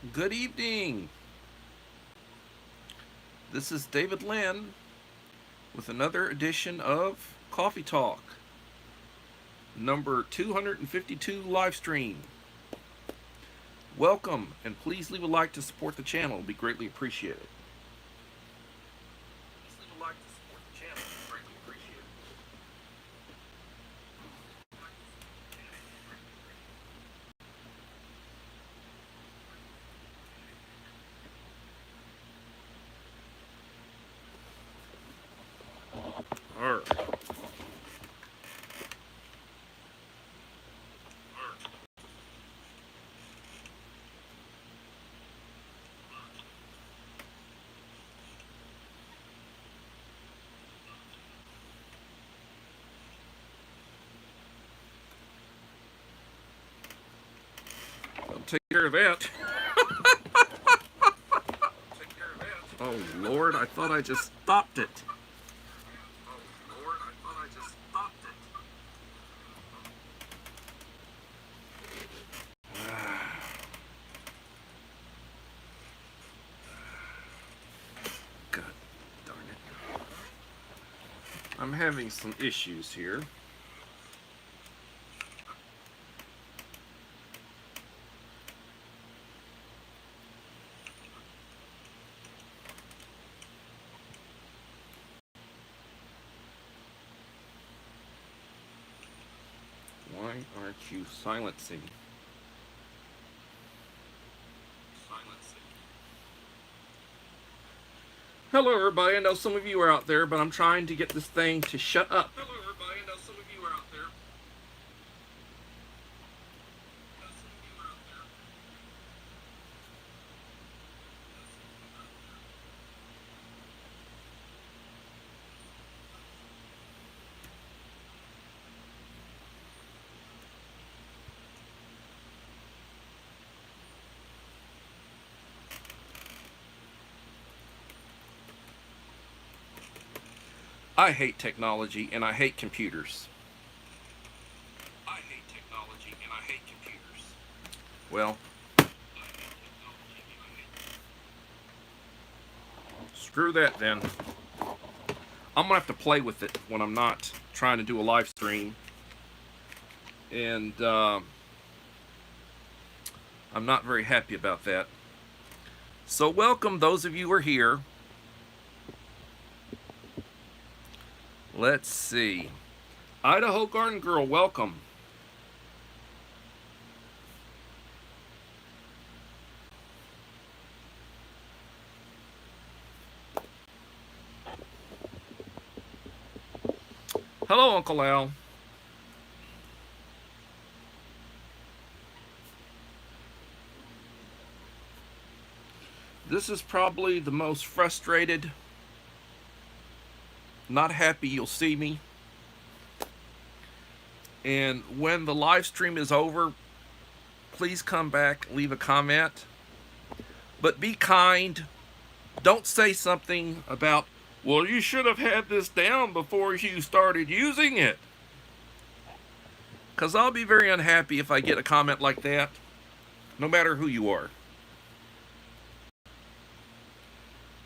Good evening. This is David Lynn with another edition of Coffee Talk, number 252 live stream. Welcome, and please leave a like to support the channel. It'll be greatly appreciated. Please leave a like to support the channel. It'll be greatly appreciated. All right. I'll take care of that. Oh, Lord, I thought I just stopped it. God darn it. I'm having some issues here. Why aren't you silencing? Hello, everybody. I know some of you are out there, but I'm trying to get this thing to shut up. Hello, everybody. I know some of you are out there. I hate technology and I hate computers. I hate technology and I hate computers. Well, screw that then. I'm gonna have to play with it when I'm not trying to do a live stream, and I'm not very happy about that. So welcome those of you who are here. Let's see. Idaho Garden Girl, welcome. Hello, Uncle Al. This is probably the most frustrated, not happy you'll see me. And when the live stream is over, please come back, leave a comment. But be kind. Don't say something about, well, you should have had this down before you started using it. Because I'll be very unhappy if I get a comment like that, no matter who you are.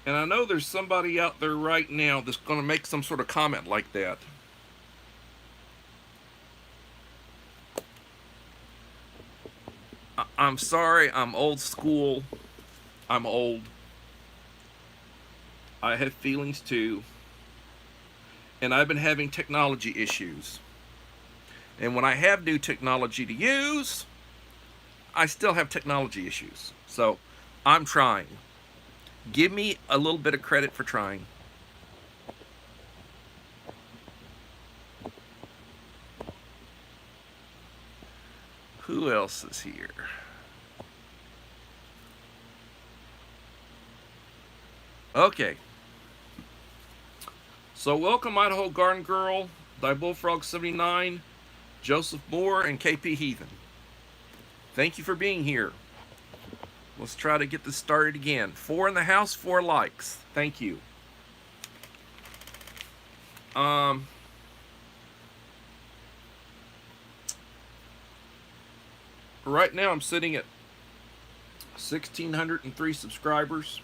And I know there's somebody out there right now that's going to make some sort of comment like that. I'm sorry, I'm old school. I'm old. I have feelings too. And I've been having technology issues. And when I have new technology to use, I still have technology issues. So I'm trying. Give me a little bit of credit for trying. Who else is here? Okay. So welcome Idaho Garden Girl, Die Bullfrog 79, Joseph Moore, and KP Heathen. Thank you for being here. Let's try to get this started again. 4 in the house, 4 likes. Thank you. Right now I'm sitting at 1,603 subscribers.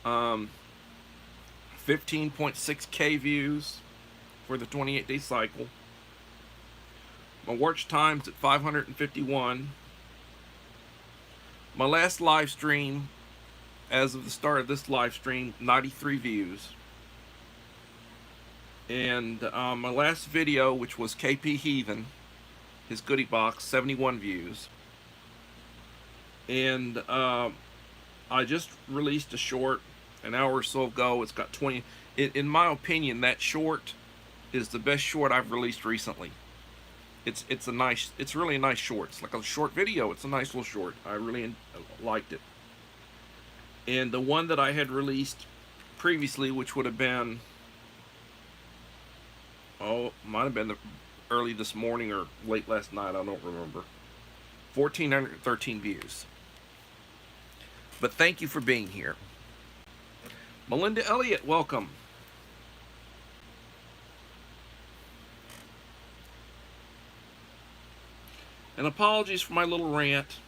15.6K views for the 28-day cycle. My watch time's at 551. My last live stream, as of the start of this live stream, 93 views. And my last video, which was KP Heathen, his goodie box, 71 views. And I just released a short an hour or so ago. It's got 20. In my opinion, that short is the best short I've released recently. It's really a nice short. It's like a short video. It's a nice little short. I really liked it. And the one that I had released previously, which would have been, might have been early this morning or late last night, I don't remember. 1,413 views. But thank you for being here. Melinda Elliott, welcome. And apologies for my little rant.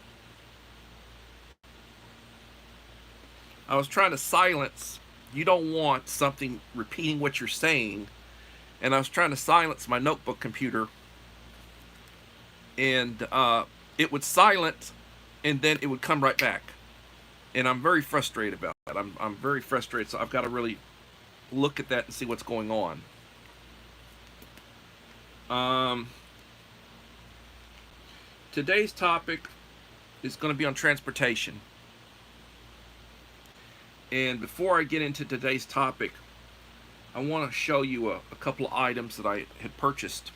I was trying to silence. You don't want something repeating what you're saying. And I was trying to silence my notebook computer. And it would silence, and then it would come right back. And I'm very frustrated about that. I'm very frustrated, so I've got to really look at that and see what's going on. Today's topic is going to be on transportation. And before I get into today's topic, I want to show you a couple of items that I had purchased.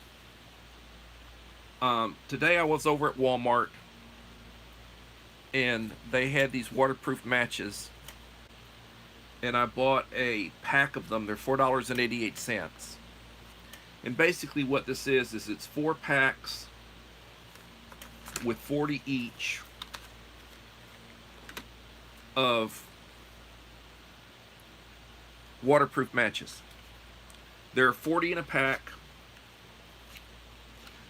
Today I was over at Walmart, and they had these waterproof matches, and I bought a pack of them. They're $4.88. And basically what this is it's 4 packs with 40 each of waterproof matches. There are 40 in a pack.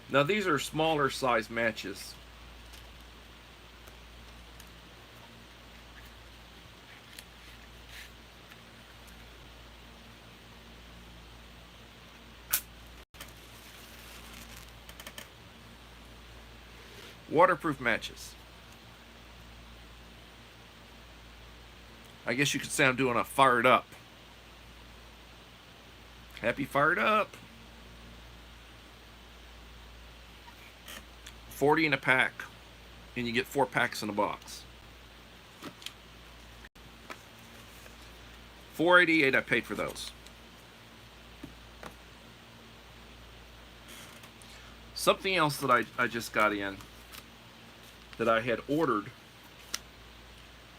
Now these are smaller size matches. Waterproof matches. I guess you could say I'm doing a fired up. Happy fired up. 40 in a pack, and you get 4 packs in a box. $4.88 I paid for those. Something else that I just got in that I had ordered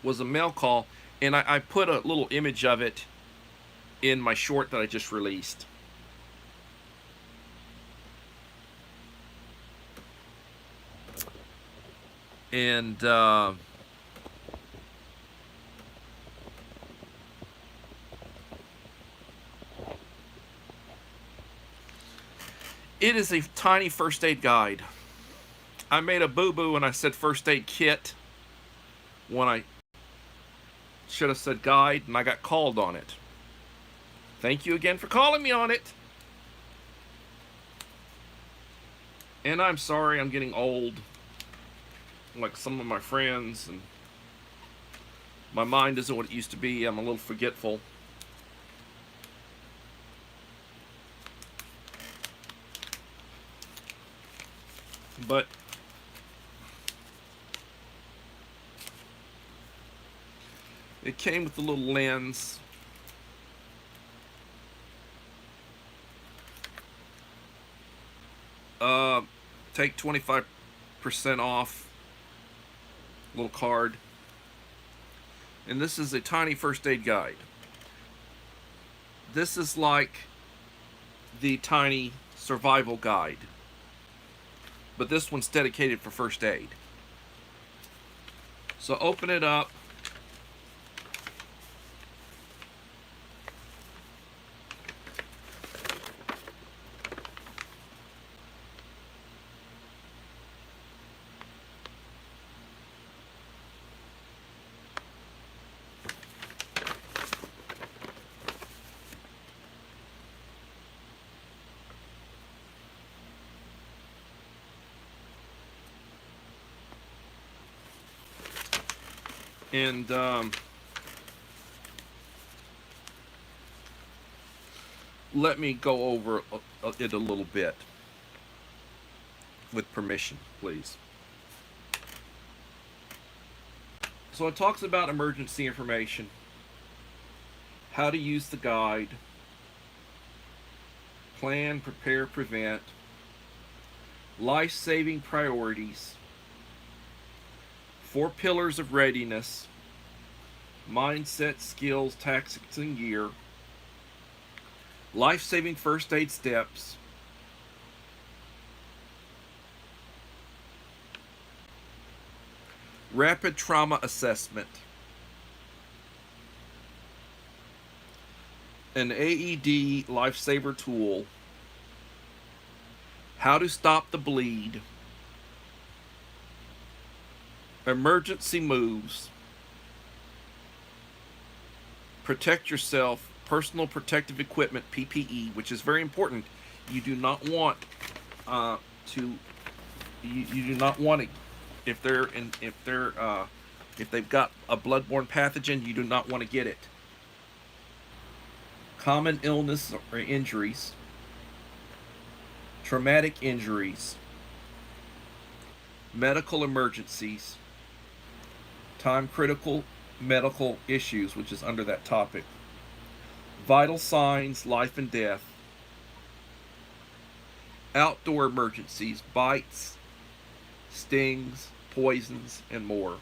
was a mail call, and I put a little image of it in my short that I just released. And it is a tiny first aid guide. I made a boo-boo and I said first aid kit when I should have said guide, and I got called on it. Thank you again for calling me on it. And I'm sorry, I'm getting old, like some of my friends, and my mind isn't what it used to be. I'm a little forgetful. But it came with a little lens. Take 25% off. Little card. And this is a tiny first aid guide. This is like the tiny survival guide, but this one's dedicated for first aid. So open it up. And let me go over it a little bit with permission, please. So it talks about emergency information, how to use the guide, plan, prepare, prevent, life-saving priorities, 4 pillars of readiness, mindset, skills, tactics, and gear, life-saving first aid steps, rapid trauma assessment, an AED lifesaver tool, how to stop the bleed, emergency moves, protect yourself, personal protective equipment, PPE, which is very important. You do not want you do not want to, if they've got a bloodborne pathogen, you do not want to get it. Common illness or injuries, traumatic injuries, medical emergencies, time critical medical issues, which is under that topic, vital signs, life and death, outdoor emergencies, bites, stings, poisons, and more,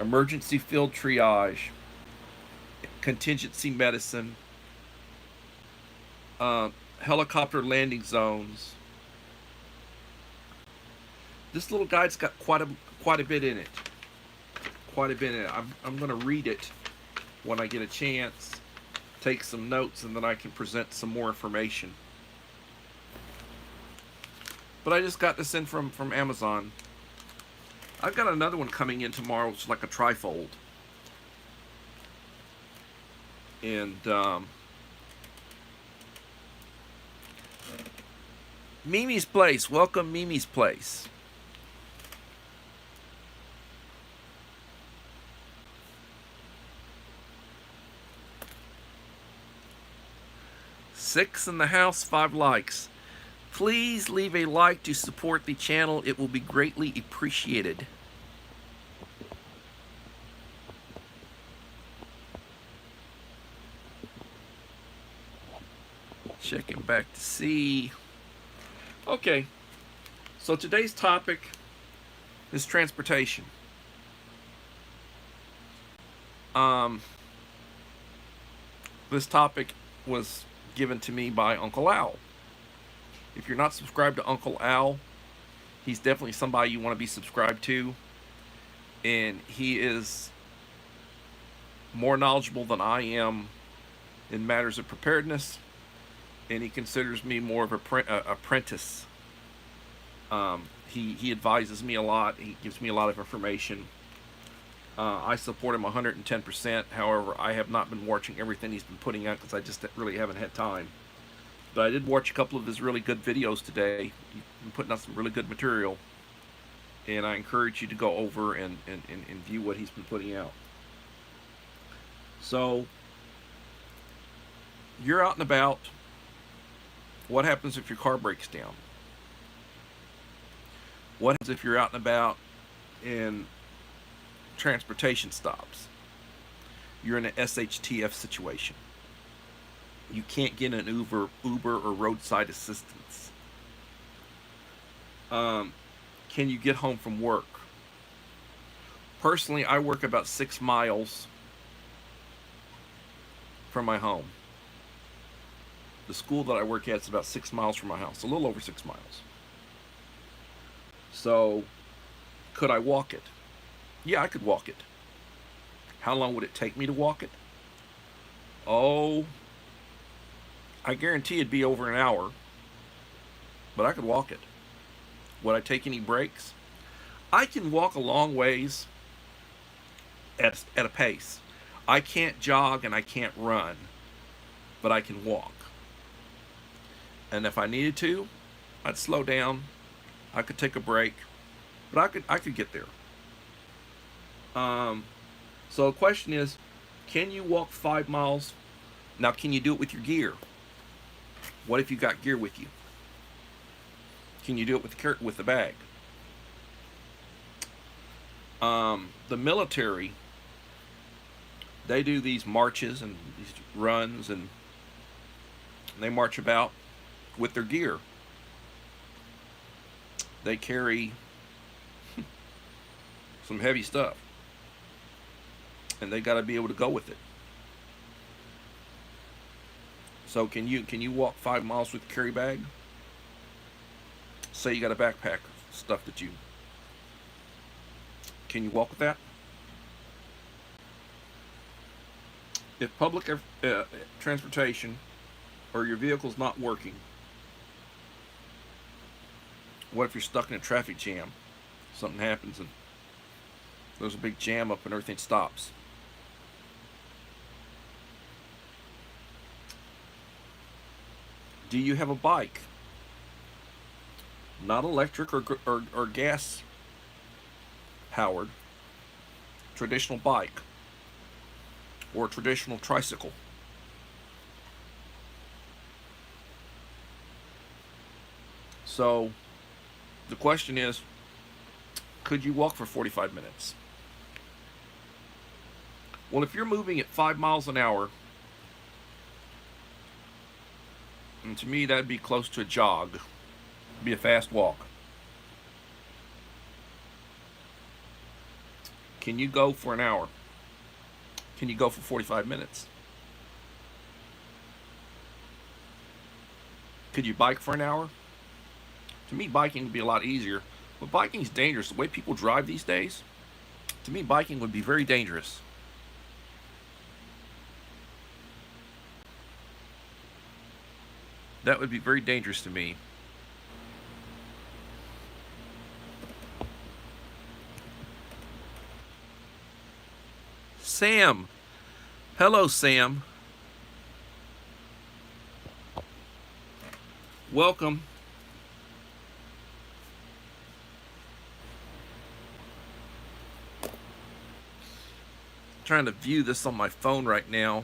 emergency field triage, contingency medicine, helicopter landing zones. This little guide's got quite a bit in it. I'm going to read it when I get a chance, take some notes, and then I can present some more information. But I just got this in from Amazon. I've got another one coming in tomorrow, which is like a trifold. And Mimi's Place. Welcome, Mimi's Place. Six in the house, 5 likes. Please leave a like to support the channel. It will be greatly appreciated. Checking back to see. Okay, so today's topic is transportation. This topic was given to me by Uncle Al. If you're not subscribed to Uncle Al, he's definitely somebody you want to be subscribed to. And he is more knowledgeable than I am in matters of preparedness. And he considers me more of an apprentice. He advises me a lot. He gives me a lot of information. I support him 110%. However, I have not been watching everything he's been putting out because I just really haven't had time. But I did watch a couple of his really good videos today. He's been putting out some really good material. And I encourage you to go over and view what he's been putting out. So, you're out and about. What happens if your car breaks down? What happens if you're out and about and transportation stops? You're in an SHTF situation. You can't get an Uber or roadside assistance. Can you get home from work? Personally, I work about 6 miles from my home. The school that I work at is about 6 miles from my house, a little over 6 miles. So, could I walk it? Yeah, I could walk it. How long would it take me to walk it? Oh, I guarantee it'd be over an hour, but I could walk it. Would I take any breaks? I can walk a long ways at a pace. I can't jog and I can't run, but I can walk. And if I needed to, I'd slow down. I could take a break, but I could get there. Um, so the question is, can you walk 5 miles? Now, can you do it with your gear? What if you got gear with you? Can you do it with the bag? The military, they do these marches and these runs, and they march about with their gear. They carry some heavy stuff, and they got to be able to go with it. So can you walk 5 miles with a carry bag? Say you got a backpack, stuff that you can you walk with that? If public transportation or your vehicle's not working, what if you're stuck in a traffic jam? Something happens and there's a big jam up and everything stops. Do you have a bike? Not electric or gas powered, traditional bike or traditional tricycle. So the question is, could you walk for 45 minutes? Well, if you're moving at 5 miles an hour, and to me that'd be close to a jog, be a fast walk. Can you go for an hour? Can you go for 45 minutes? Could you bike for an hour? To me, biking would be a lot easier, but biking's dangerous. The way people drive these days, to me, biking would be very dangerous. That would be very dangerous to me. Sam. Hello, Sam. Welcome. Trying to view this on my phone right now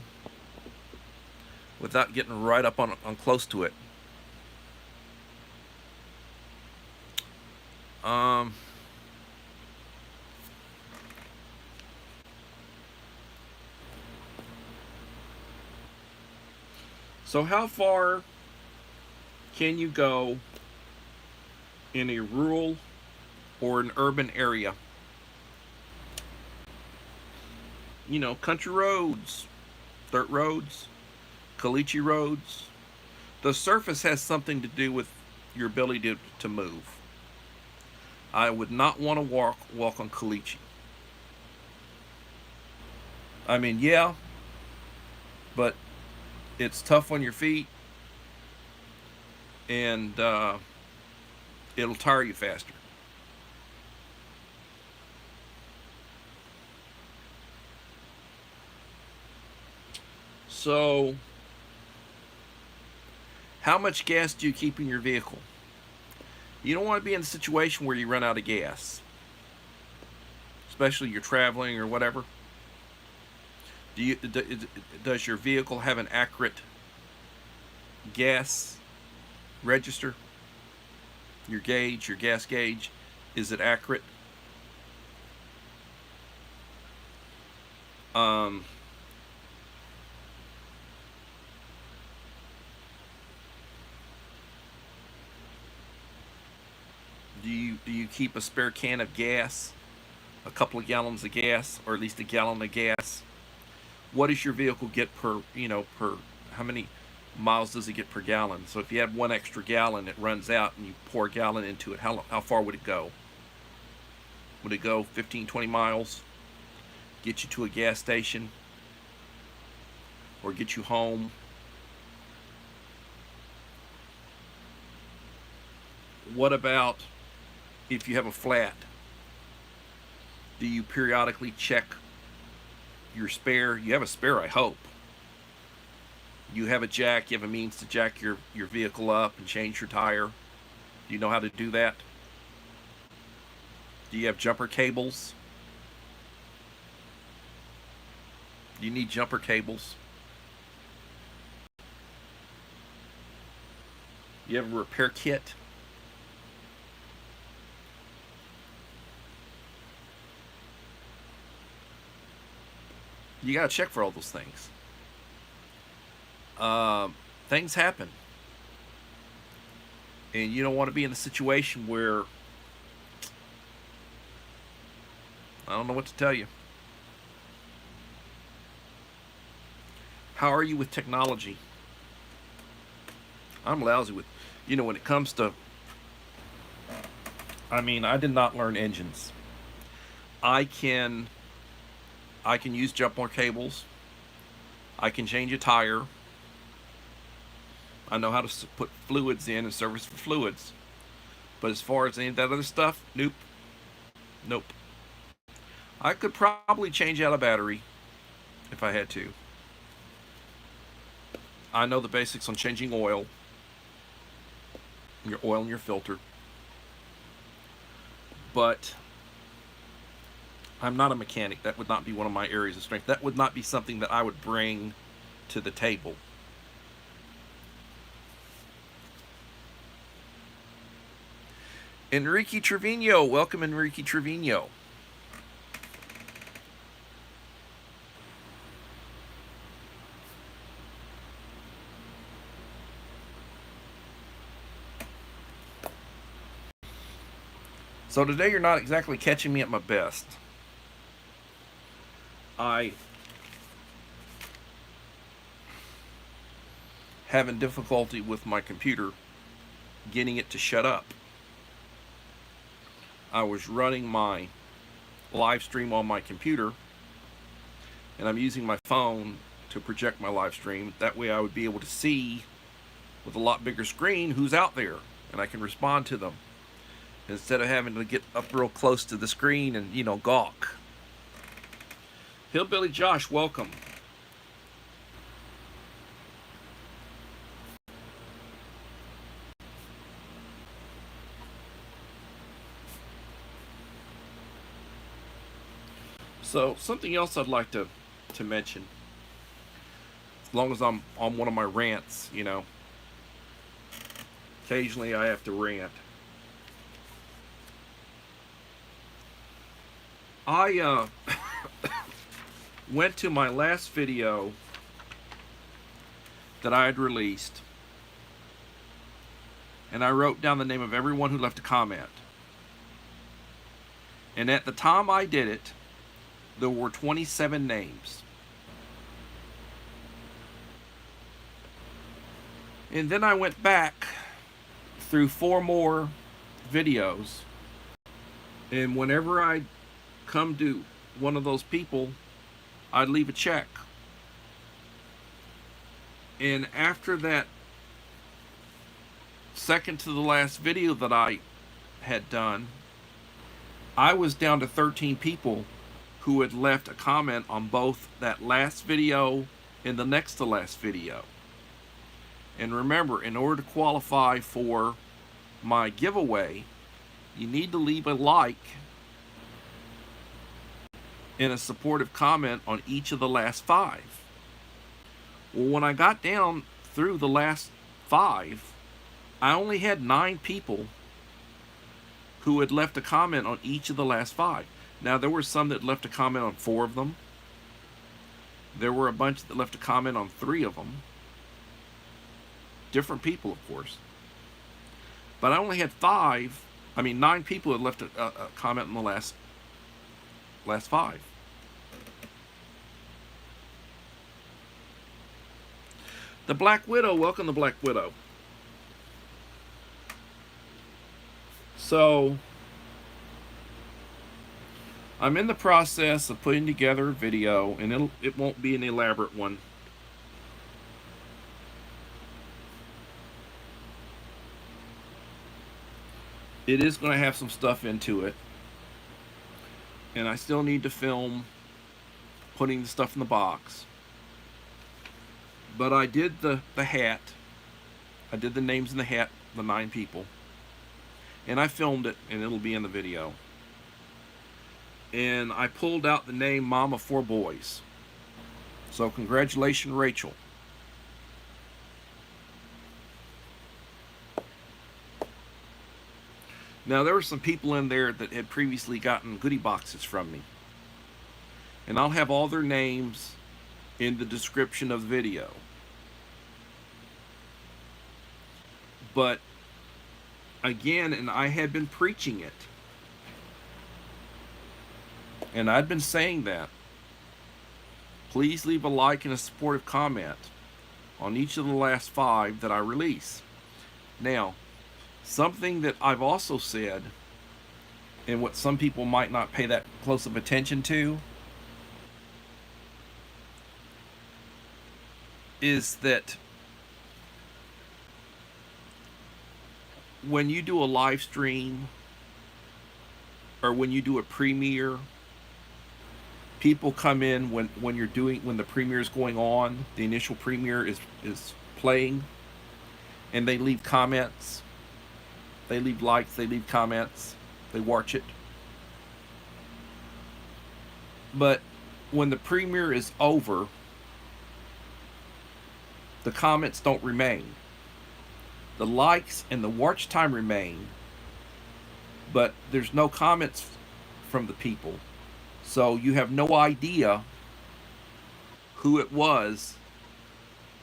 without getting right up on close to it. So how far can you go in a rural or an urban area? You know, country roads, dirt roads, caliche roads. The surface has something to do with your ability to move. I would not want to walk on caliche. I mean, yeah, but it's tough on your feet, and it'll tire you faster. So, how much gas do you keep in your vehicle? You don't want to be in a situation where you run out of gas, especially you're traveling or whatever. Does your vehicle have an accurate gas register? Your gauge, your gas gauge, is it accurate? Um, do you keep a spare can of gas, a couple of gallons of gas, or at least a gallon of gas? What does your vehicle get per how many miles does it get per gallon? So if you have one extra gallon, it runs out, and you pour a gallon into it, how far would it go? Would it go 15, 20 miles? Get you to a gas station? Or get you home? What about if you have a flat? Do you periodically check your spare? You have a spare, I hope. You have a jack, you have a means to jack your vehicle up and change your tire. Do you know how to do that? Do you have jumper cables? You need jumper cables. You have a repair kit. You got to check for all those things. Things happen. And you don't want to be in a situation where, I don't know what to tell you. How are you with technology? I'm lousy with, when it comes to, I did not learn engines. I can use jumper cables. I can change a tire. I know how to put fluids in and service for fluids. But as far as any of that other stuff, nope. Nope. I could probably change out a battery if I had to. I know the basics on changing oil. Your oil and your filter. But I'm not a mechanic. That would not be one of my areas of strength. That would not be something that I would bring to the table. Enrique Trevino. Welcome, Enrique Trevino. So today you're not exactly catching me at my best. I having difficulty with my computer getting it to shut up. I was running my live stream on my computer, and I'm using my phone to project my live stream. That way I would be able to see with a lot bigger screen who's out there, and I can respond to them instead of having to get up real close to the screen and, gawk. Hillbilly Josh, welcome. So something else I'd like to mention, as long as I'm on one of my rants, occasionally I have to rant. I went to my last video that I had released, and I wrote down the name of everyone who left a comment. And at the time I did it, there were 27 names. And then I went back through 4 more videos, and whenever I come to one of those people, I'd leave a check. And after that second to the last video that I had done, I was down to 13 people who had left a comment on both that last video and the next to last video. And remember, in order to qualify for my giveaway, you need to leave a like and a supportive comment on each of the last 5. Well, when I got down through the last 5, I only had 9 people who had left a comment on each of the last 5. Now, there were some that left a comment on 4 of them. There were a bunch that left a comment on 3 of them. Different people, of course. But I only had 9 people had left a comment in the last 5. The Black Widow, welcome to Black Widow. So, I'm in the process of putting together a video, and it won't be an elaborate one. It is going to have some stuff into it, and I still need to film putting the stuff in the box. But I did the hat. I did the names in the hat, the 9 people. And I filmed it, and it'll be in the video. And I pulled out the name Mom of 4 Boys. So congratulations, Rachel. Now, there were some people in there that had previously gotten goodie boxes from me. And I'll have all their names in the description of the video. But again, and I had been preaching it. And I'd been saying that. Please leave a like and a supportive comment on each of the last 5 that I release. Now, something that I've also said, and what some people might not pay that close of attention to, is that when you do a live stream or when you do a premiere, people come in when the premiere is going on, the initial premiere is playing, and they leave comments, they leave likes, they leave comments, they watch it. But when the premiere is over, the comments don't remain. The likes and the watch time remain, but there's no comments from the people. So you have no idea who it was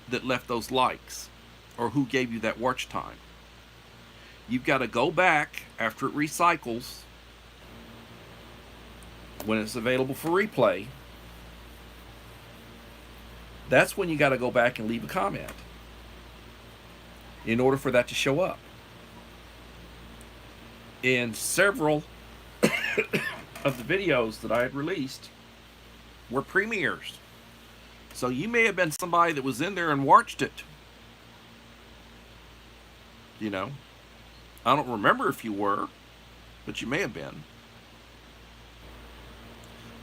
that left those likes or who gave you that watch time. You've got to go back after it recycles, when it's available for replay. That's when you got to go back and leave a comment in order for that to show up. And several of the videos that I had released were premieres. So you may have been somebody that was in there and watched it. You know, I don't remember if you were, but you may have been.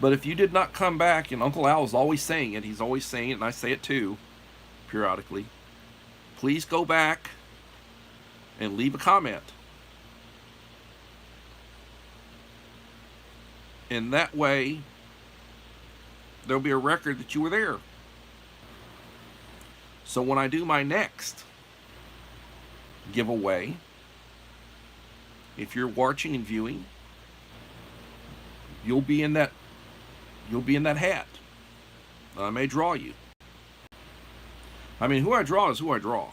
But if you did not come back, and Uncle Al is always saying it, he's always saying it, and I say it too, periodically, please go back and leave a comment. And that way, there'll be a record that you were there. So when I do my next giveaway, if you're watching and viewing, you'll be in that hat. I may draw you. I mean, who I draw is who I draw.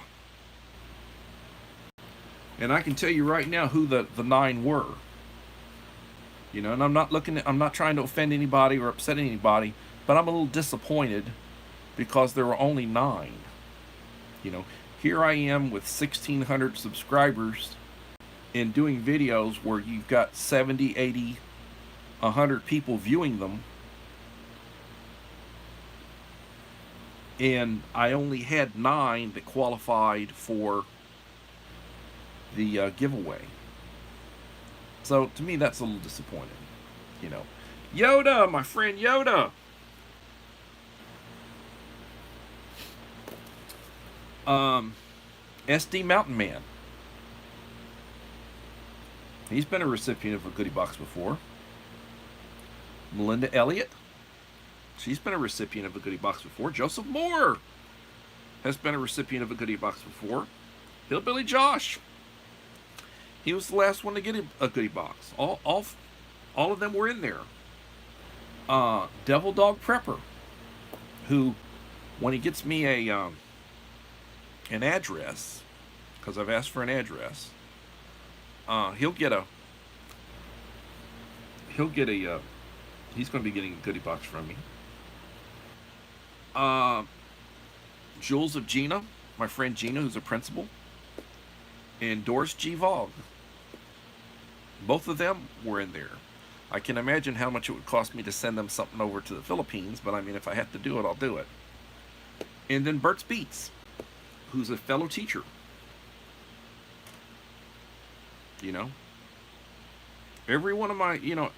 And I can tell you right now who the 9 were. You know, and I'm not trying to offend anybody or upset anybody, but I'm a little disappointed because there were only 9. You know, here I am with 1,600 subscribers and doing videos where you've got 70, 80, 100 people viewing them. And I only had 9 that qualified for the giveaway. So to me, that's a little disappointing. You know, Yoda, my friend Yoda. SD Mountain Man. He's been a recipient of a goodie box before. Melinda Elliott. She's been a recipient of a goodie box before. Joseph Moore has been a recipient of a goodie box before. Hillbilly Josh. He was the last one to get a goodie box. All of them were in there. Devil Dog Prepper, who, when he gets me an address, because I've asked for an address, he's going to be getting a goodie box from me. Jules of Gina, my friend Gina, who's a principal, and Doris G. Vogue. Both of them were in there. I can imagine how much it would cost me to send them something over to the Philippines, but I mean, if I have to do it, I'll do it. And then Bert's Beats, who's a fellow teacher. You know, every one of my, you know,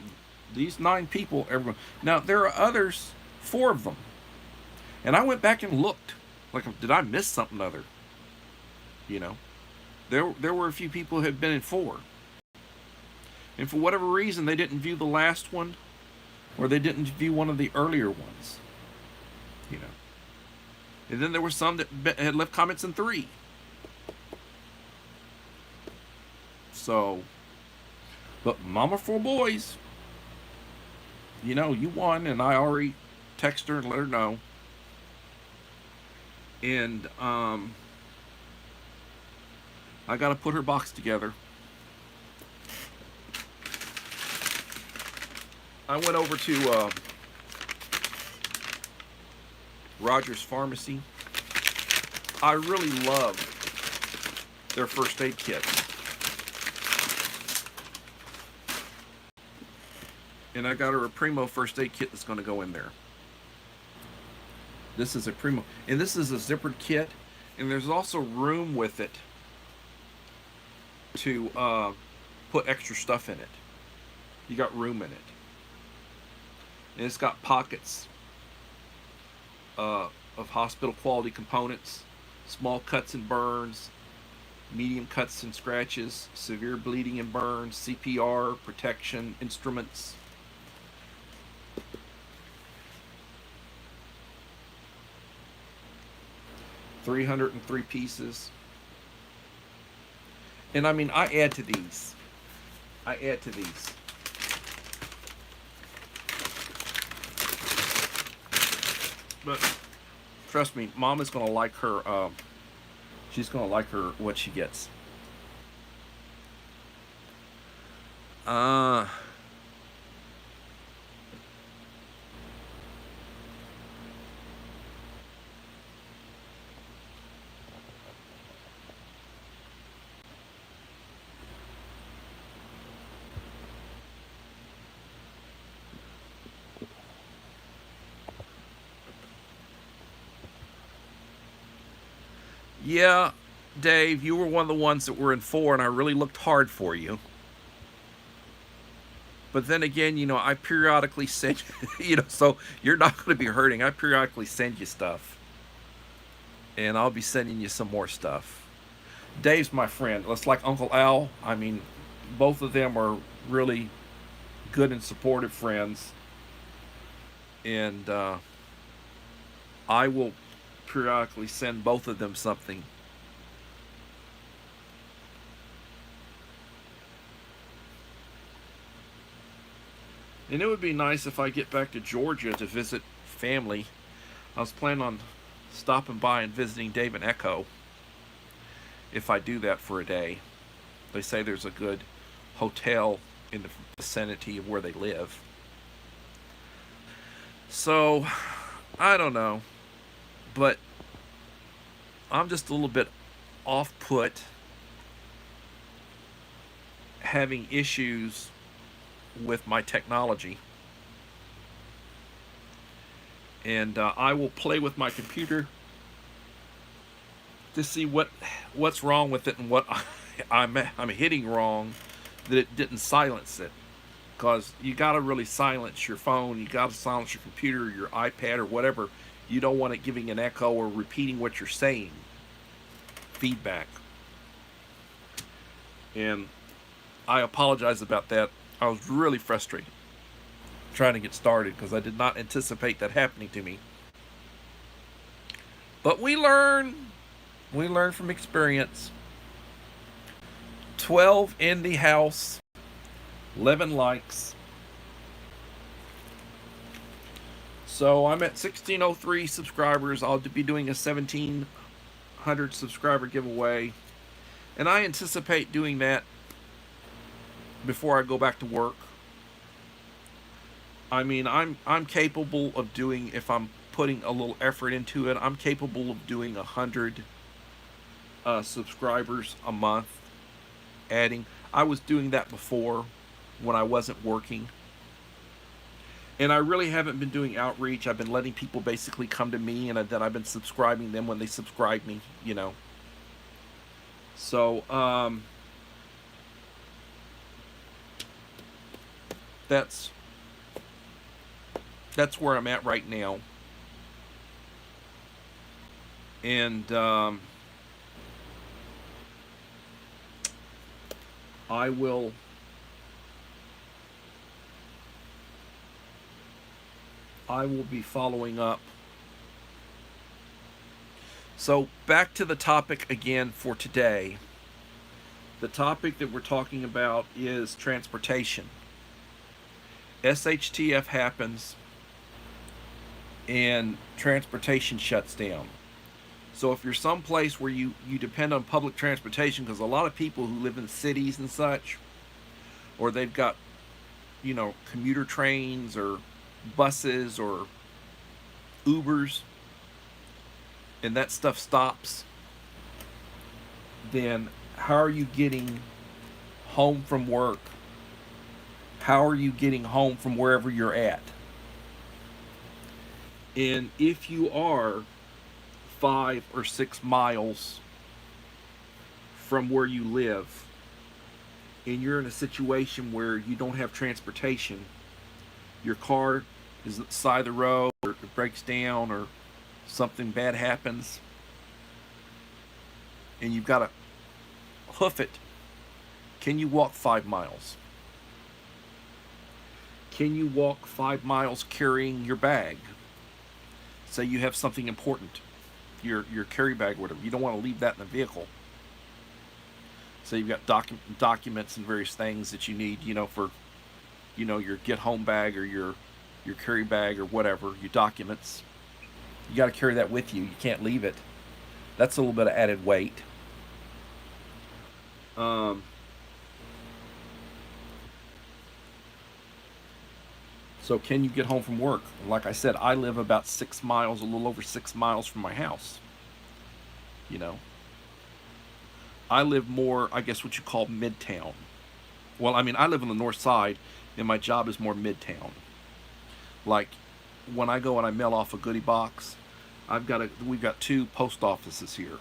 these 9 people, everyone. Now, there are others, 4 of them. And I went back and looked. Like, did I miss something other? You know, there were a few people who had been in 4. And for whatever reason, they didn't view the last one, or they didn't view one of the earlier ones. You know. And then there were some that had left comments in 3. So, but Mama 4 boys, you know, you won, and I already texted her and let her know. And I got to put her box together. I went over to Rogers Pharmacy. I really love their first aid kits. And I got her a Primo first aid kit that's going to go in there. This is a Primo. And this is a zippered kit. And there's also room with it to put extra stuff in it. You got room in it. And it's got pockets of hospital quality components, small cuts and burns, medium cuts and scratches, severe bleeding and burns, CPR, protection, instruments. $303 pieces. And I mean, I add to these. But trust me, Mom is going to like her. She's going to like her what she gets. Yeah, Dave, you were one of the ones that were in 4, and I really looked hard for you. But then again, you know, I periodically send, you know, so you're not going to be hurting. I periodically send you stuff. And I'll be sending you some more stuff. Dave's my friend. It's like Uncle Al. I mean, both of them are really good and supportive friends. And I will periodically send both of them something. And it would be nice if I get back to Georgia to visit family. I was planning on stopping by and visiting Dave and Echo if I do that for a day. They say there's a good hotel in the vicinity of where they live. So, I don't know. But I'm just a little bit off-put having issues with my technology. And I will play with my computer to see what's wrong with it and what I'm hitting wrong, that it didn't silence it. Because you got to really silence your phone, you got to silence your computer, your iPad, or whatever. You don't want it giving an echo or repeating what you're saying. Feedback. And I apologize about that. I was really frustrated trying to get started because I did not anticipate that happening to me. But we learn. We learn from experience. 12 in the house. 11 likes. So I'm at 1603 subscribers. I'll be doing a 1700 subscriber giveaway. And I anticipate doing that before I go back to work. I mean, I'm capable of doing, if I'm putting a little effort into it, I'm capable of doing 100 subscribers a month, adding. I was doing that before when I wasn't working. And I really haven't been doing outreach. I've been letting people basically come to me, and then I've been subscribing them when they subscribe me, you know. So, that's where I'm at right now. And I will be following up So back to the topic again for today. The topic that we're talking about is transportation. SHTF happens and transportation shuts down. So if you're someplace where you depend on public transportation, because a lot of people who live in cities and such, or they've got, commuter trains or buses or Ubers, and that stuff stops, then how are you getting home from work? How are you getting home from wherever you're at? And if you are 5 or 6 miles from where you live, and you're in a situation where you don't have transportation, your car is at the side of the road, or it breaks down, or something bad happens, and you've got to hoof it, can you walk 5 miles? Can you walk 5 miles carrying your bag? Say you have something important, your carry bag or whatever. You don't want to leave that in the vehicle. So you've got documents and various things that you need, for, your get home bag or your carry bag or whatever, your documents. You got to carry that with you. You can't leave it. That's a little bit of added weight. So can you get home from work? Like I said, I live about 6 miles, a little over 6 miles from my house. I live more, I guess, what you call midtown. Well, I live on the north side, and my job is more midtown. Like, when I go and I mail off a goodie box, we've got 2 post offices here.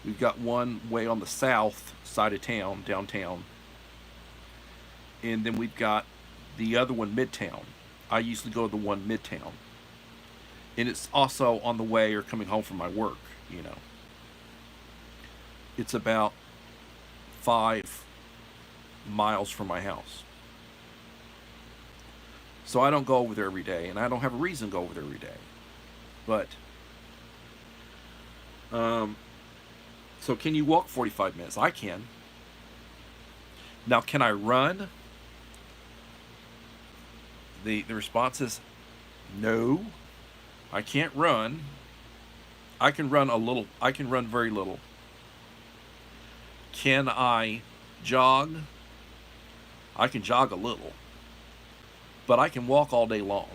We've got one way on the south side of town, downtown, and then we've got the other one midtown. I usually go to the one midtown, and it's also on the way or coming home from my work. It's about 5 miles from my house. So I don't go over there every day, and I don't have a reason to go over there every day. But, so can you walk 45 minutes? I can. Now, can I run? The response is no. I can't run. I can run a little. I can run very little. Can I jog? I can jog a little. But I can walk all day long.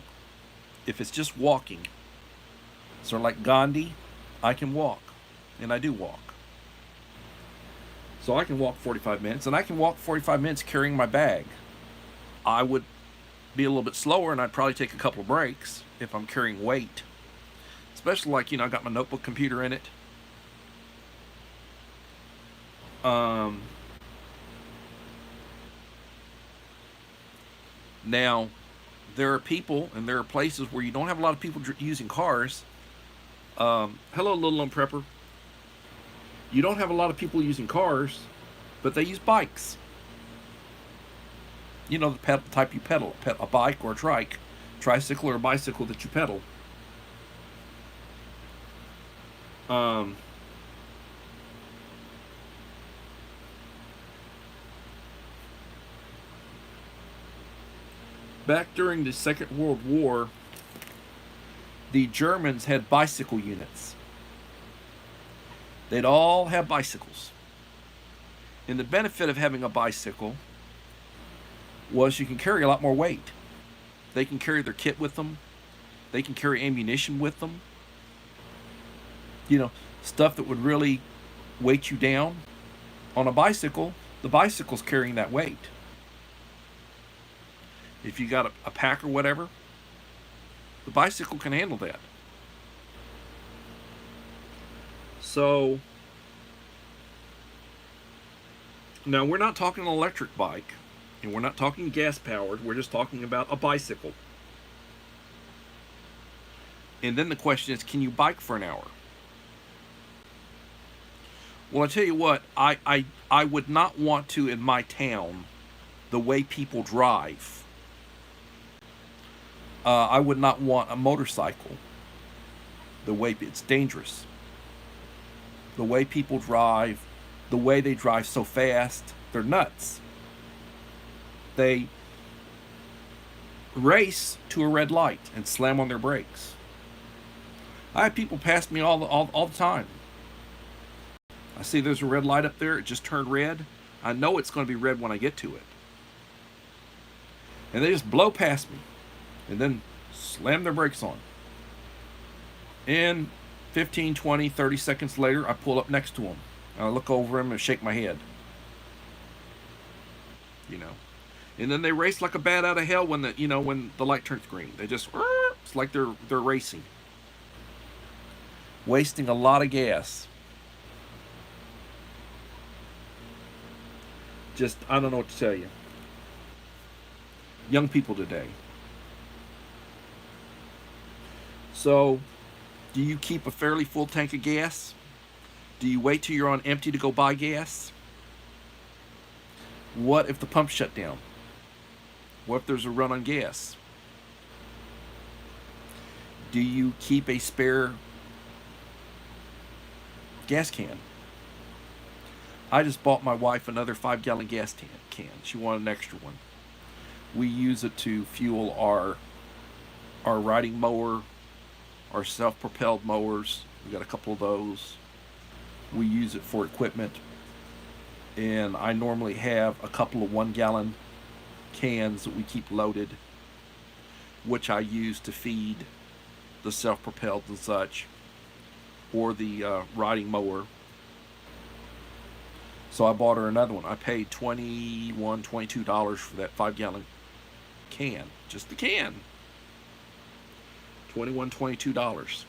If it's just walking, sort of like Gandhi, I can walk. And I do walk. So I can walk 45 minutes, and I can walk 45 minutes carrying my bag. I would be a little bit slower, and I'd probably take a couple of breaks if I'm carrying weight. Especially like, I got my notebook computer in it. Now, there are people and there are places where you don't have a lot of people using cars. Hello, Little Lone Prepper. You don't have a lot of people using cars, but they use bikes. The type you pedal, a bike or a tricycle or a bicycle that you pedal. Back during the Second World War, the Germans had bicycle units. They'd all have bicycles. And the benefit of having a bicycle was you can carry a lot more weight. They can carry their kit with them. They can carry ammunition with them. Stuff that would really weight you down. On a bicycle, the bicycle's carrying that weight. If you got a pack or whatever, the bicycle can handle that. So, now we're not talking an electric bike, and we're not talking gas powered, we're just talking about a bicycle. And then the question is, can you bike for an hour? Well, I tell you what, I would not want to in my town the way people drive. I would not want a motorcycle the way it's dangerous. the way people drive, the way they drive so fast, they're nuts. They race to a red light and slam on their brakes. I have people pass me all the time. I see there's a red light up there. It just turned red. I know it's going to be red when I get to it. And they just blow past me and then slam their brakes on. And 15, 20, 30 seconds later, I pull up next to them. And I look over them and shake my head. You know. And then they race like a bat out of hell when the light turns green. They just, it's like they're racing. Wasting a lot of gas. Just, I don't know what to tell you. Young people today. So, do you keep a fairly full tank of gas? Do you wait till you're on empty to go buy gas? What if the pump shut down? What if there's a run on gas? Do you keep a spare gas can? I just bought my wife another 5-gallon gas can. She wanted an extra one. We use it to fuel our riding mower, our self-propelled mowers. We got a couple of those. We use it for equipment. And I normally have a couple of 1-gallon cans that we keep loaded, which I use to feed the self-propelled and such, or the riding mower. So I bought her another one. I paid $21, $22 for that 5-gallon can. Just the can. $21, $22.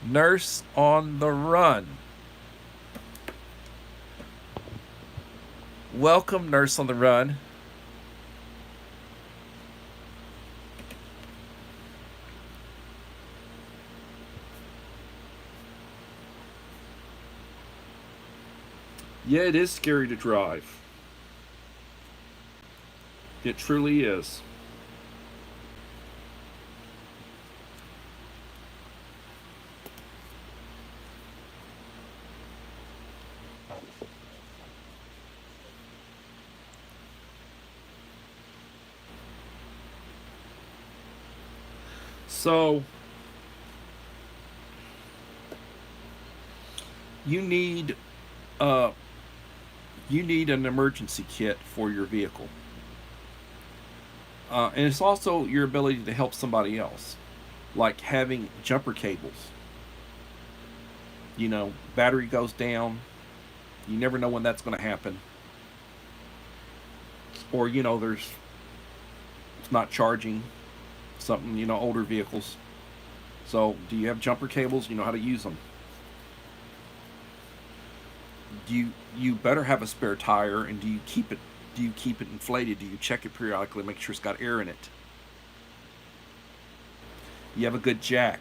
Nurse on the Run. Welcome, Nurse on the Run. Yeah, it is scary to drive. It truly is. So, you need an emergency kit for your vehicle. And it's also your ability to help somebody else, like having jumper cables. You know, battery goes down. You never know when that's going to happen. Or, it's not charging. Something, older vehicles. So, do you have jumper cables? You know how to use them. You better have a spare tire, and do you keep it inflated? Do you check it periodically, make sure it's got air in it? You have a good jack,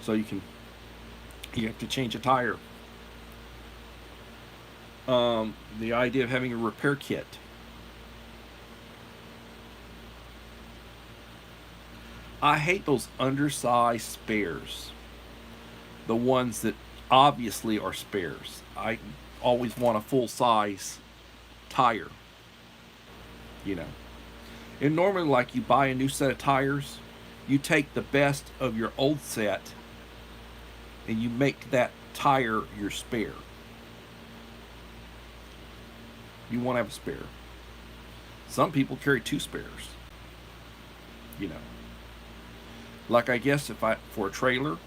so you have to change a tire. The idea of having a repair kit. I hate those undersized spares. The ones that obviously are spares. I always want a full-size tire. And normally, like, you buy a new set of tires, you take the best of your old set and you make that tire your spare. You want to have a spare. Some people carry 2 spares. Like, I guess for a trailer,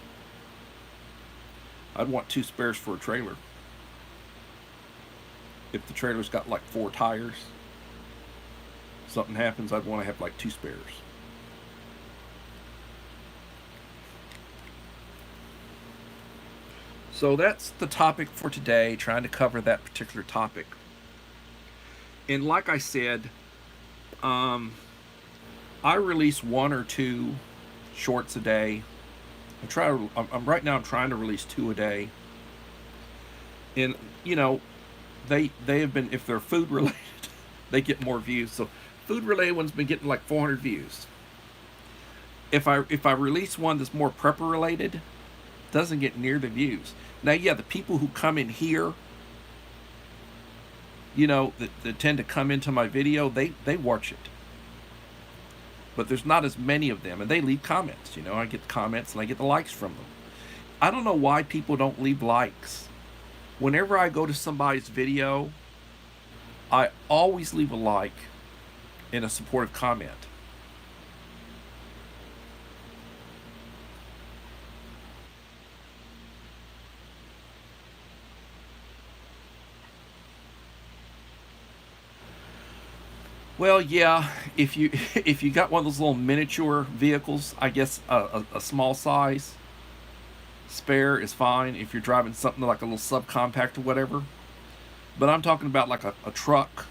I'd want 2 spares for a trailer. If the trailer's got like 4 tires, something happens, I'd want to have like 2 spares. So that's the topic for today, trying to cover that particular topic. And like I said, I release 1 or 2 shorts a day. Right now I'm trying to release 2 a day. And they have been, if they're food related, they get more views. So food related ones been getting like 400 views. if I release one that's more prepper related, doesn't get near the views. Now, yeah, the people who come in here, that tend to come into my video, they watch it. But there's not as many of them, and they leave comments. I get the comments and I get the likes from them. I don't know why people don't leave likes. Whenever I go to somebody's video, I always leave a like and a supportive comment. Well, yeah, if you if you got one of those little miniature vehicles, I guess a small size spare is fine if you're driving something like a little subcompact or whatever. But I'm talking about like a truck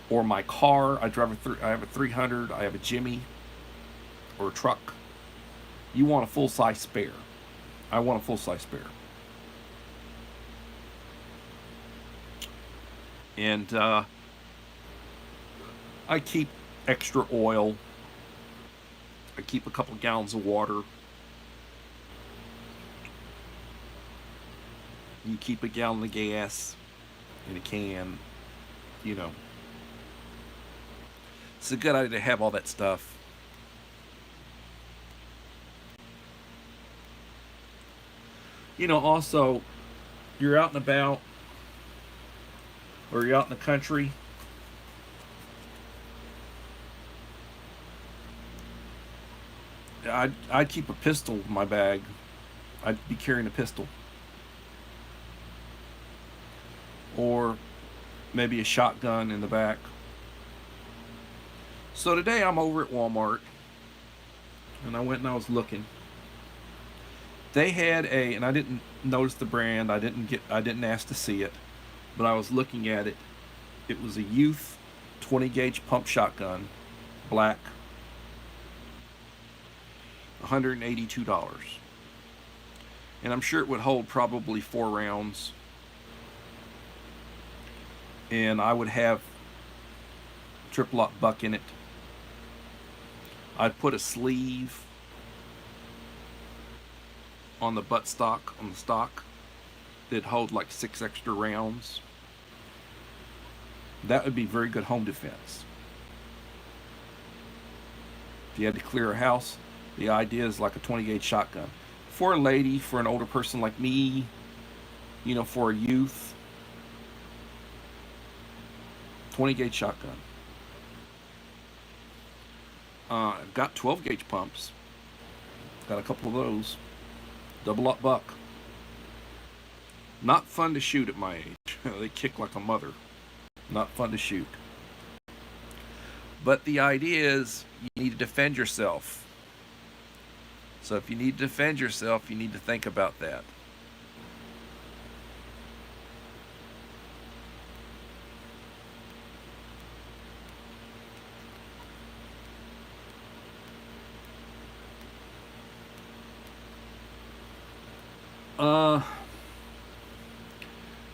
or my car. I have a 300. I have a Jimmy or a truck. You want a full size spare. I want a full size spare. And I keep extra oil. I keep a couple gallons of water. You keep a gallon of gas in a can. It's a good idea to have all that stuff. Also, you're out and about, or you're out in the country. I'd keep a pistol in my bag. I'd be carrying a pistol. Or maybe a shotgun in the back. So today I'm over at Walmart, and I went and I was looking. They had and I didn't notice the brand. I didn't ask to see it, but I was looking at it. It was a Youth 20 gauge pump shotgun, black, $182. And I'm sure it would hold probably 4 rounds. And I would have triple lock buck in it. I'd put a sleeve on the buttstock, on the stock, that'd hold like 6 extra rounds. That would be very good home defense. If you had to clear a house, the idea is like a 20 gauge shotgun. For a lady, for an older person like me, for a youth, 20 gauge shotgun. I've got 12 gauge pumps. Got a couple of those. Double up buck. Not fun to shoot at my age. They kick like a mother. Not fun to shoot. But the idea is you need to defend yourself. So if you need to defend yourself, you need to think about that.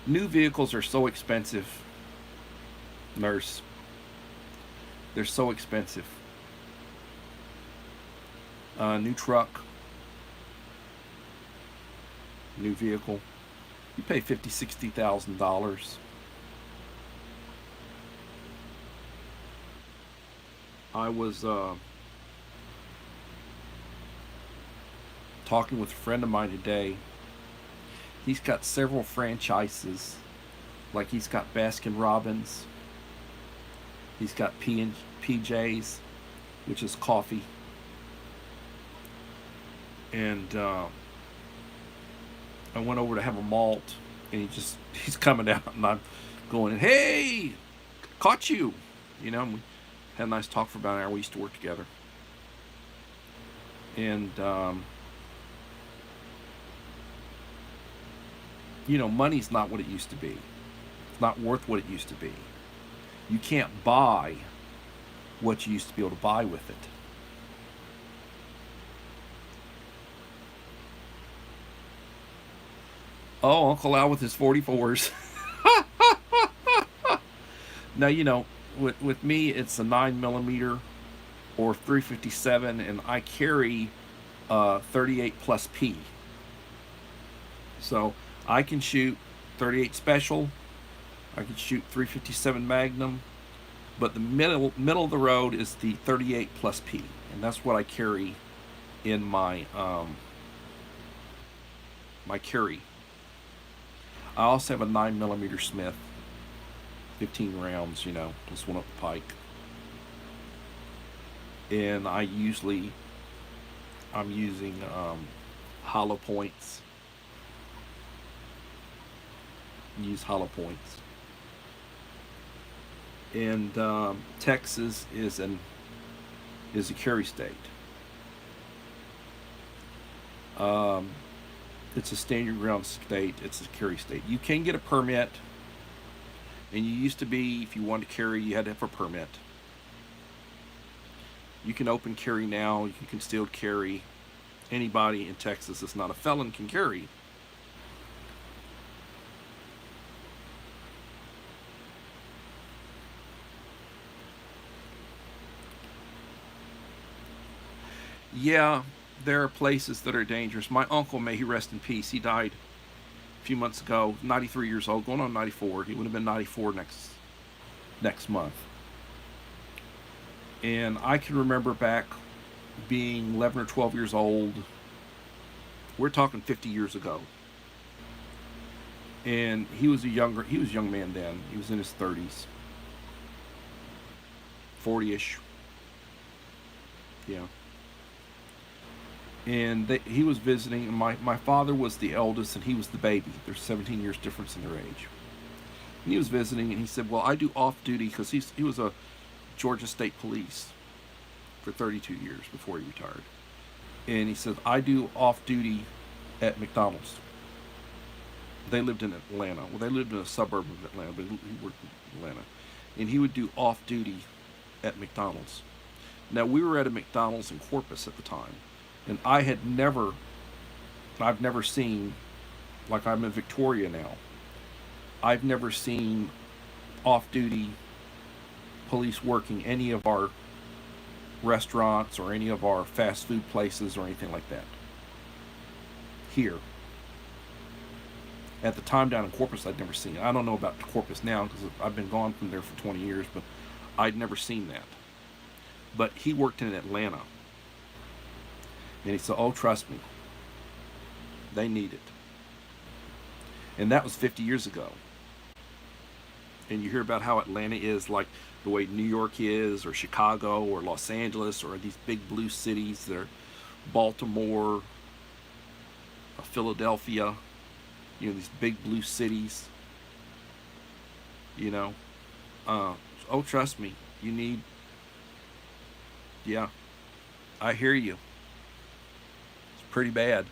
New vehicles are so expensive, nurse. They're so expensive. New truck, new vehicle. You pay $50,000-$60,000. I was talking with a friend of mine today. He's got several franchises. Like he's got Baskin Robbins. He's got PJ's, which is coffee. And I went over to have a malt, and he's coming out, and I'm going, hey, caught you. We had a nice talk for about an hour. We used to work together. And money's not what it used to be. It's not worth what it used to be. You can't buy what you used to be able to buy with it. Oh, Uncle Al with his 44s. Now, with me, it's a 9mm or 357, and I carry 38 plus P. So I can shoot 38 special, I can shoot 357 Magnum, but the middle of the road is the 38 plus P, and that's what I carry in my my carry. I also have a 9mm Smith, 15 rounds, you know, this one up the pike. And I'm using hollow points. Use hollow points. And Texas is a carry state. It's a stand your ground state. It's a carry state. You can get a permit, and you used to be, if you wanted to carry, you had to have a permit. You can open carry now. You can concealed carry. Anybody in Texas that's not a felon can carry. Yeah, there are places that are dangerous. My uncle, may he rest in peace, he died a few months ago, 93 years old, going on 94. He would have been 94 next month. And I can remember back being 11 or 12 years old. We're talking 50 years ago. And he was a young man then. He was in his 30s. 40-ish. Yeah. And he was visiting, and my father was the eldest, and he was the baby. There's 17 years difference in their age. And he was visiting, and he said, well, I do off-duty, because he was a Georgia State Police for 32 years before he retired. And he said, I do off-duty at McDonald's. They lived in Atlanta. Well, they lived in a suburb of Atlanta, but he worked in Atlanta. And he would do off-duty at McDonald's. Now, we were at a McDonald's in Corpus at the time. And I've never seen, like I'm in Victoria now, I've never seen off-duty police working any of our restaurants or any of our fast food places or anything like that. Here. At the time down in Corpus, I'd never seen it. I don't know about Corpus now because I've been gone from there for 20 years, but I'd never seen that. But he worked in Atlanta. And he said, oh, trust me, they need it. And that was 50 years ago. And you hear about how Atlanta is like the way New York is, or Chicago, or Los Angeles, or these big blue cities that are Baltimore, Philadelphia, you know, these big blue cities. You know, oh, trust me, you need, yeah, I hear you. Pretty bad.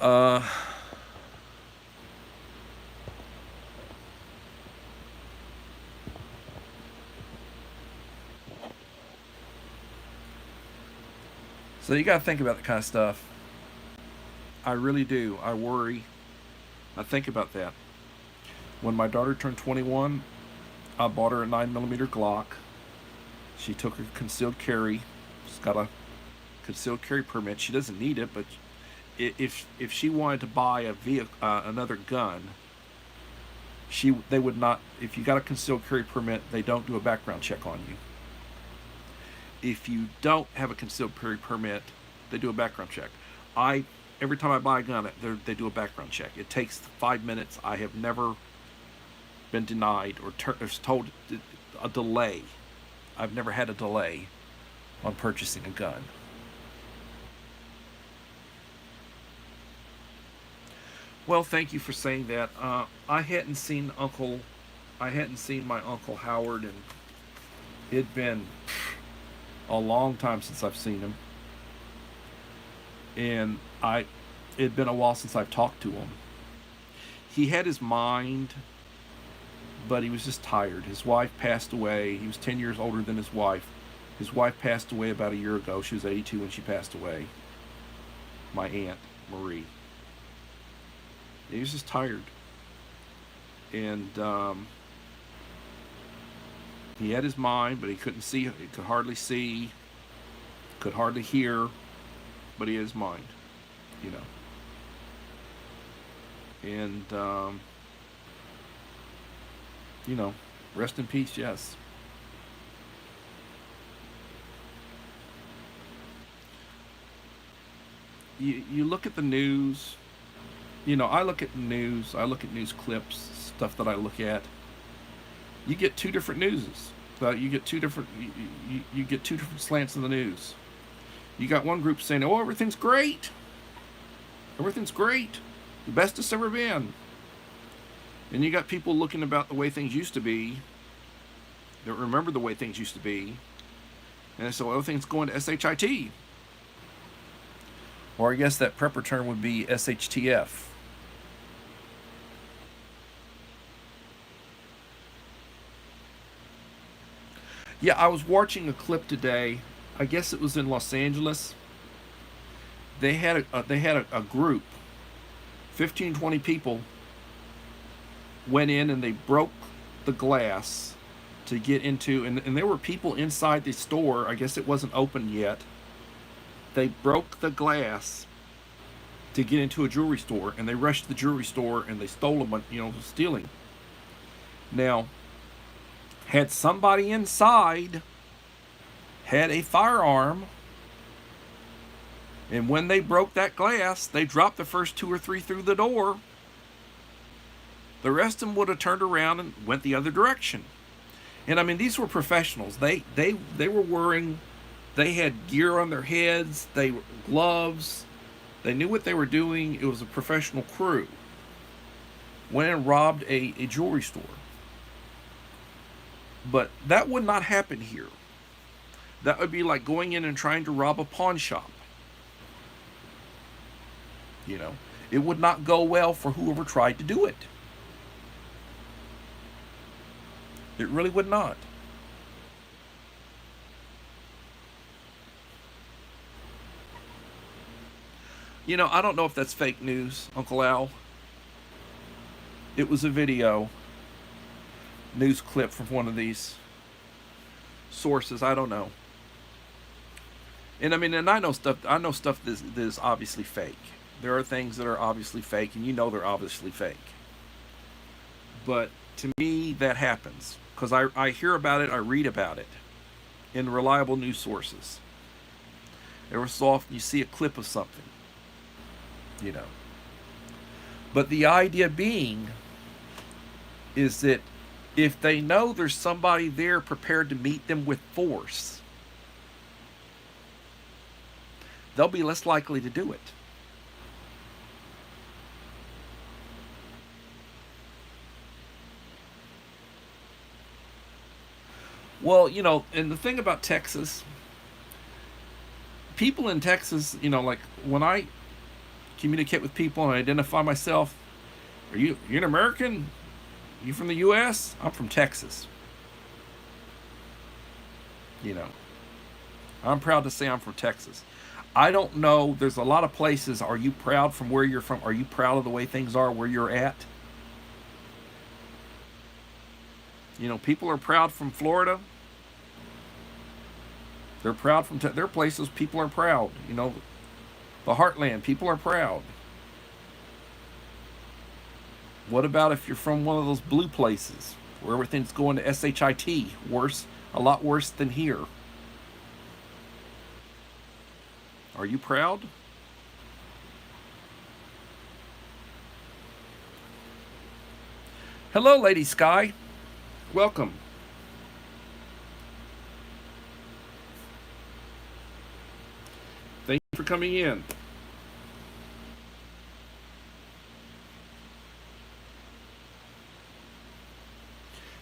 So you got to think about that kind of stuff. I really do. I worry. I think about that. When my daughter turned 21, I bought her a 9mm Glock. She took her concealed carry. She's got a concealed carry permit. She doesn't need it, but if she wanted to buy another gun, they would not. If you got a concealed carry permit, they don't do a background check on you. If you don't have a concealed carry permit, they do a background check. Every time I buy a gun, they do a background check. It takes 5 minutes. I have never been denied or told a delay. I've never had a delay on purchasing a gun. Well, thank you for saying that. I hadn't seen my Uncle Howard, and it'd been a long time since I've seen him. And it'd been a while since I've talked to him. He had his mind, but he was just tired. His wife passed away. He was 10 years older than his wife. His wife passed away about a year ago. She was 82 when she passed away. My aunt, Marie. He was just tired. And he had his mind, but he couldn't see. He could hardly see, could hardly hear, but he had his mind, you know. And you know, rest in peace. Yes. You look at the news. You know, I look at news. I look at news clips, stuff that I look at. You get two different newses. You get two different. You get two different slants of the news. You got one group saying, "Oh, everything's great. Everything's great. The best it's ever been." And you got people looking about the way things used to be. That remember the way things used to be, and so everything's going to SHIT. Or I guess that prepper term would be SHTF. Yeah, I was watching a clip today. I guess it was in Los Angeles. They had a group, 15, 20 people went in and they broke the glass to get into, and there were people inside the store. I guess it wasn't open yet. They broke the glass to get into a jewelry store, and they rushed the jewelry store and they stole a bunch, stealing. Now, had somebody inside had a firearm, and when they broke that glass, they dropped the first 2 or 3 through the door, the rest of them would have turned around and went the other direction. And I mean, these were professionals. They were wearing, they had gear on their heads, they were gloves, they knew what they were doing. It was a professional crew. Went and robbed a jewelry store. But that would not happen here. That would be like going in and trying to rob a pawn shop. It would not go well for whoever tried to do it. It really would not. I don't know if that's fake news, Uncle Al. It was a video, news clip from one of these sources. I don't know. And I mean, and I know stuff that is obviously fake. There are things that are obviously fake, and they're obviously fake. But to me, that happens because I hear about it, I read about it in reliable news sources. Every so often you see a clip of something. But the idea being is that if they know there's somebody there prepared to meet them with force, they'll be less likely to do it. Well, and the thing about Texas, people in Texas, like when I communicate with people and identify myself, you're an American? You from the U.S.? I'm from Texas. I'm proud to say I'm from Texas. I don't know. There's a lot of places. Are you proud from where you're from? Are you proud of the way things are where you're at? People are proud from Florida. They're proud from their places. People are proud. The heartland. People are proud. What about if you're from one of those blue places where everything's going to SHIT? Worse, a lot worse than here. Are you proud? Hello, Lady Sky. Welcome. Thank you for coming in.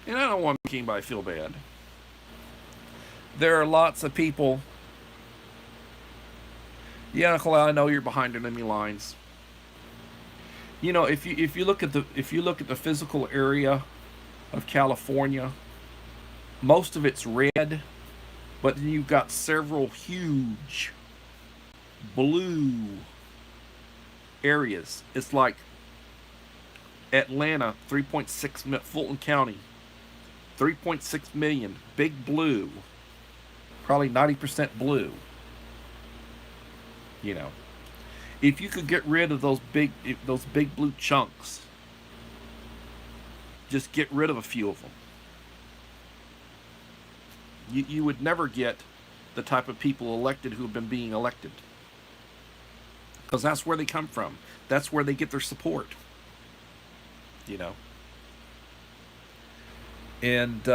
And I don't want to make anybody feel bad. There are lots of people. Yeah, Uncle Al, I know you're behind enemy lines. If you look at the physical area of California, most of it's red, but then you've got several huge blue areas. It's like Atlanta, 3.6 million. Fulton County, 3.6 million. Big blue, probably 90% blue. You know, if you could get rid of those big blue chunks, just get rid of a few of them. You would never get the type of people elected who have been being elected, because that's where they come from. That's where they get their support. You know, and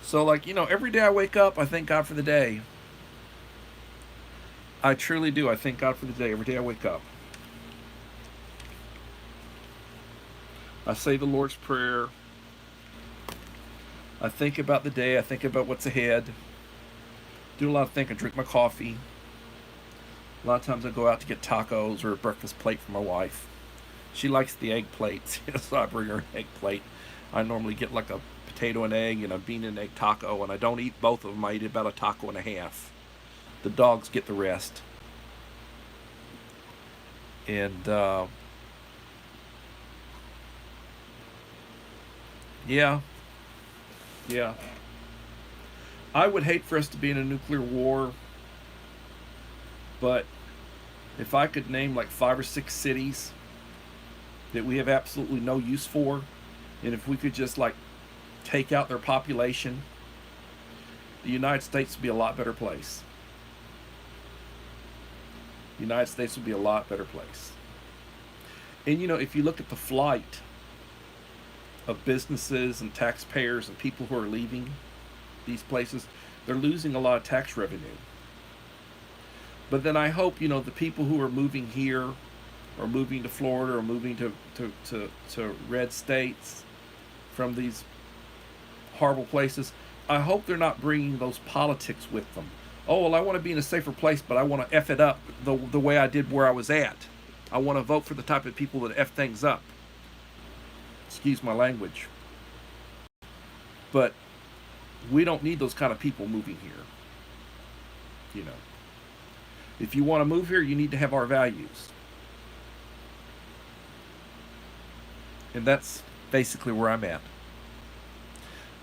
so, like, you know, every day I wake up, I thank God for the day. I truly do. I thank God for the day every day I wake up. I say the Lord's Prayer. I think about the day. I think about what's ahead. Do a lot of thinking. I drink my coffee. A lot of times I go out to get tacos or a breakfast plate for my wife. She likes the egg plates, so I bring her an egg plate. I normally get like a potato and egg and a bean and egg taco, and I don't eat both of them. I eat about a taco and a half. The dogs get the rest. And yeah, I would hate for us to be in a nuclear war, but if I could name like 5 or 6 cities that we have absolutely no use for, and if we could just like take out their population, the United States would be a lot better place. The United States would be a lot better place. And you know, if you look at the flight of businesses and taxpayers and people who are leaving these places, they're losing a lot of tax revenue. But then I hope, you know, the people who are moving here or moving to Florida or moving to red states from these horrible places, I hope they're not bringing those politics with them. Oh, well, I want to be in a safer place, but I want to F it up the way I did where I was at. I want to vote for the type of people that F things up. Excuse my language. But we don't need those kind of people moving here. You know, if you want to move here, you need to have our values. And that's basically where I'm at.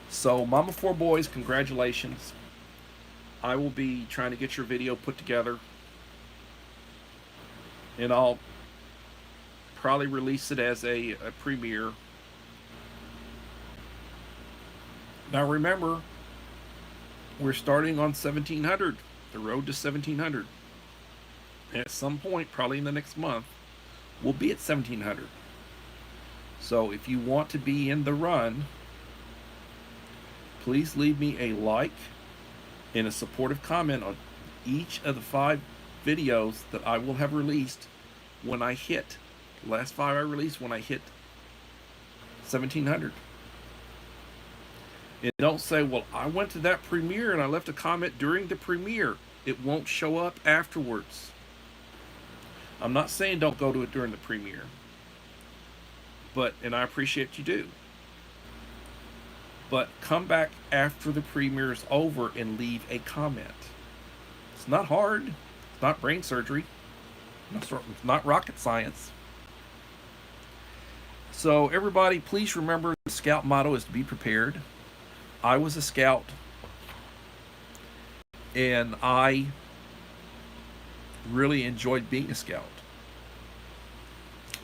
So, Mama 4 Boys, congratulations. I will be trying to get your video put together, and I'll probably release it as a premiere. Now remember, we're starting on 1700, the road to 1700. At some point, probably in the next month, we'll be at 1700. So if you want to be in the run, please leave me a like and a supportive comment on each of the 5 videos that I will have released when I hit, the last 5 I released when I hit 1700. And don't say, well, I went to that premiere and I left a comment during the premiere. It won't show up afterwards. I'm not saying don't go to it during the premiere, and I appreciate you do. But come back after the premiere is over and leave a comment. It's not hard. It's not brain surgery. It's not rocket science. So everybody, please remember the Scout motto is to be prepared. I was a Scout, and I really enjoyed being a Scout.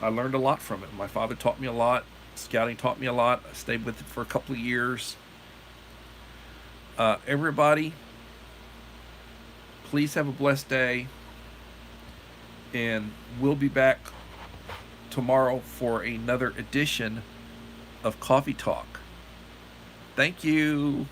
I learned a lot from it. My father taught me a lot. Scouting taught me a lot. I stayed with it for a couple of years. Everybody, please have a blessed day, and we'll be back tomorrow for another edition of Coffee Talk. Thank you.